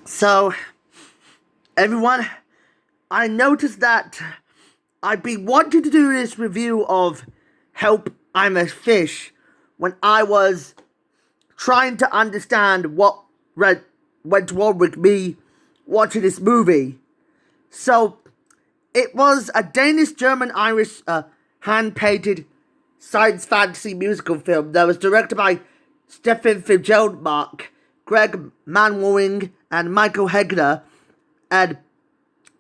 So, everyone, I noticed that I've been wanting to do this review of Help, I'm a Fish when I was trying to understand what went wrong with me watching this movie. So, it was a Danish, German, Irish, hand painted science fantasy musical film that was directed by Stefan Fjeldmark, Greg Manwaring, and Michael Hegner, and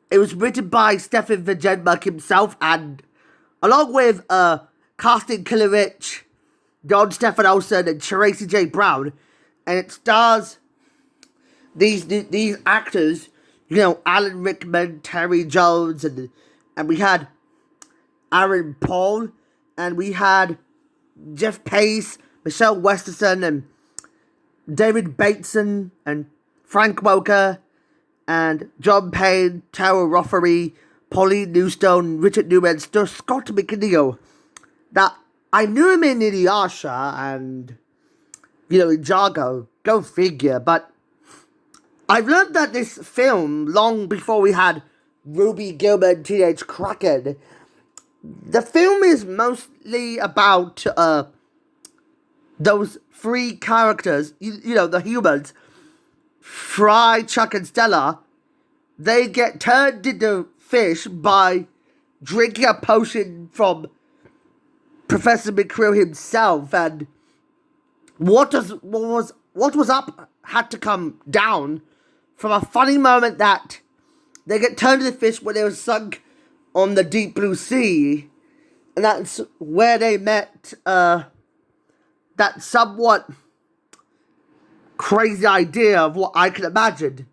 it was written by Stefan Fjeldmark himself, and along with Karsten Killerich, John Stefan Olsen, and Tracy J. Brown, and it stars these actors, Alan Rickman, Terry Jones, and we had Aaron Paul, and we had Jeff Pace, Michelle Westerson, and David Bateson, and Frank Welker, and John Payne, Tara Roffery, Pauline Newstone, Richard Newman, Scott McNeil. That I knew him in Inuyasha and, in Jargo, go figure, but I've learned that this film, long before we had Ruby Gilman, Teenage Kraken, the film is mostly about those three characters, the humans, Fry, Chuck, and Stella. They get turned into fish by drinking a potion from Professor McCrill himself, and what was up had to come down from a funny moment that they get turned into fish when they were sunk on the deep blue sea, and that's where they met that somewhat crazy idea of what I can imagine.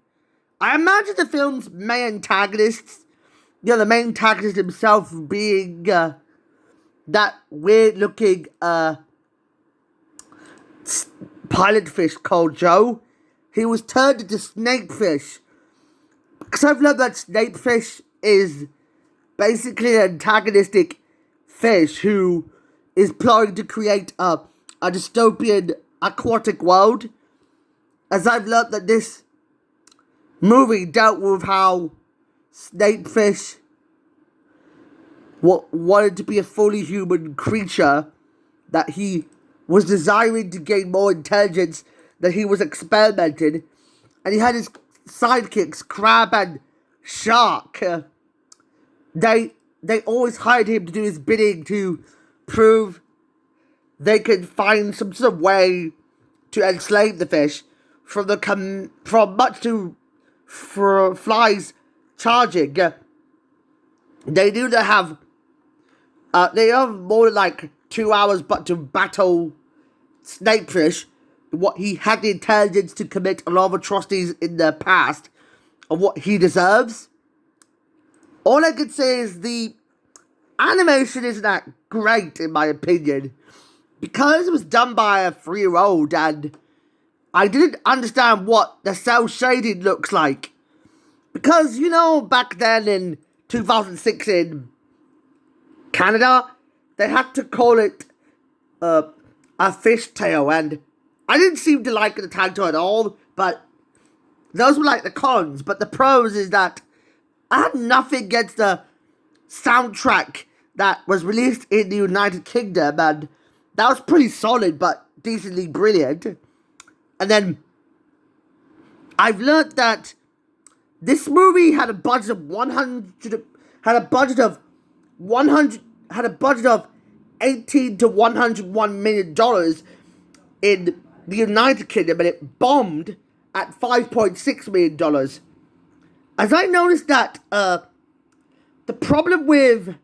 I imagine the film's main antagonists, the main antagonist himself being that weird-looking pilot fish called Joe. He was turned into snakefish. Because I've learned that snakefish is basically an antagonistic fish who is plotting to create a dystopian aquatic world. As I've learned that this movie dealt with how snakefish wanted to be a fully human creature, that he was desiring to gain more intelligence, that he was experimented, and he had his sidekicks, Crab and Shark. They always hired him to do his bidding to prove they could find some sort of way to enslave the fish for flies charging. They do have more than like 2 hours but to battle snakefish. What he had the intelligence to commit a lot of atrocities in the past, of what he deserves. All I can say is the animation isn't that great in my opinion, because it was done by a 3-year-old, and I didn't understand what the cell shading looks like. Because, back then in 2006 in Canada, they had to call it a fishtail, and I didn't seem to like the title at all, but those were like the cons. But the pros is that I had nothing against the soundtrack that was released in the United Kingdom, and that was pretty solid but decently brilliant. And then I've learned that this movie had a budget of 18 to $101 million in the United Kingdom, and it bombed at $5.6 million. As I noticed that the problem with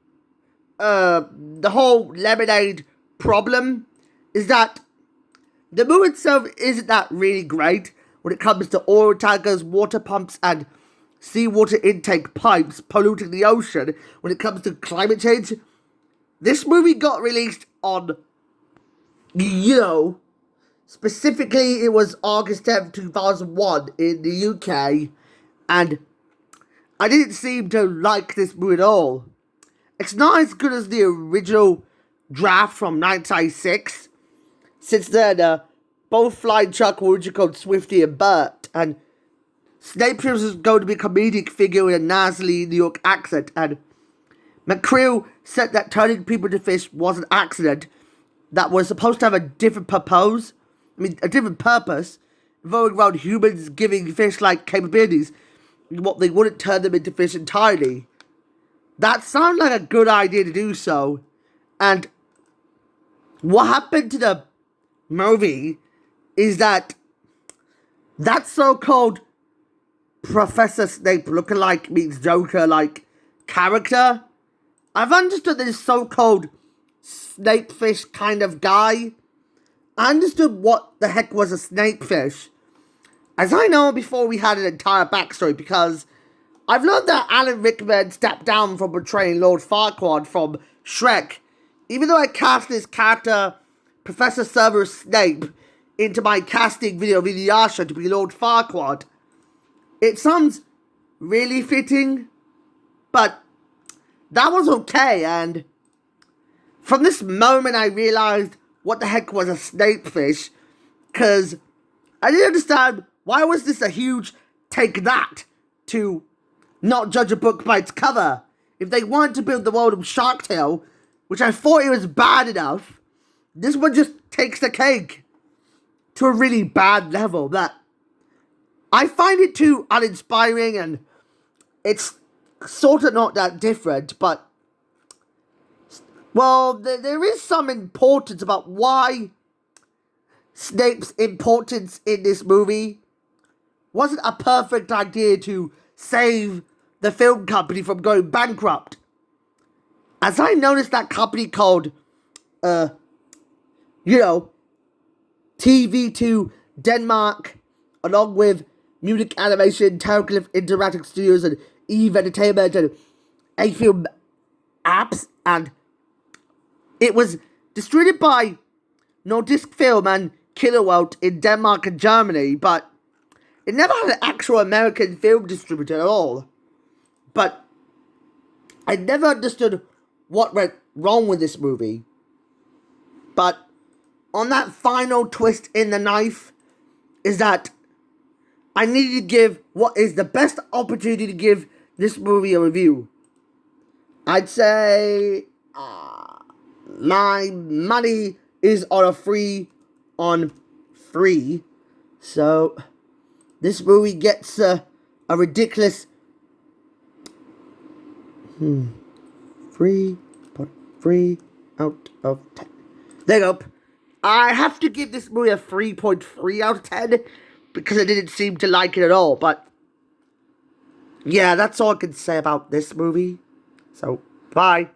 the whole lemonade problem is that the movie itself isn't that really great when it comes to oil tankers, water pumps, and seawater intake pipes polluting the ocean. When it comes to climate change, this movie got released on, specifically it was August 10th, 2001 in the UK, and I didn't seem to like this movie at all. It's not as good as the original draft from 1996. Since then, both Flying Chuck were originally called Swifty and Bert, and Snape was going to be a comedic figure with a nasally New York accent, and McCreel said that turning people to fish was an accident that was supposed to have a different purpose, involving around humans giving fish-like capabilities, what they wouldn't turn them into fish entirely. That sounded like a good idea to do so, and what happened to the movie is that so-called Professor Snape lookalike meets Joker-like character, I've understood this so-called snakefish kind of guy. I understood what the heck was a snakefish, as I know before we had an entire backstory, because I've learned that Alan Rickman stepped down from portraying Lord Farquaad from Shrek, even though I cast this character, Professor Severus Snape, into my casting video with Yasha to be Lord Farquaad. It sounds really fitting, but that was okay, and from this moment I realized what the heck was a snakefish, because I didn't understand why was this a huge take that to not judge a book by its cover. If they wanted to build the world of Shark Tale, which I thought it was bad enough, this one just takes the cake to a really bad level that I find it too uninspiring, and it's sort of not that different, but well, there is some importance about why Snape's importance in this movie wasn't a perfect idea to save the film company from going bankrupt. As I noticed that company called, TV2 Denmark, along with Munich Animation, Terracliff Interactive Studios, and Eve Entertainment, and A-Film Apps, and it was distributed by Nordisk Film and Kilowelt in Denmark and Germany, but it never had an actual American film distributor at all. But I never understood what went wrong with this movie. But on that final twist in the knife is that I needed to give what is the best opportunity to give this movie a review. I'd say my money is on free. So this movie gets a ridiculous 3.3 out of 10. There you go. I have to give this movie a 3.3 out of 10 because I didn't seem to like it at all. But yeah, that's all I can say about this movie. So, bye.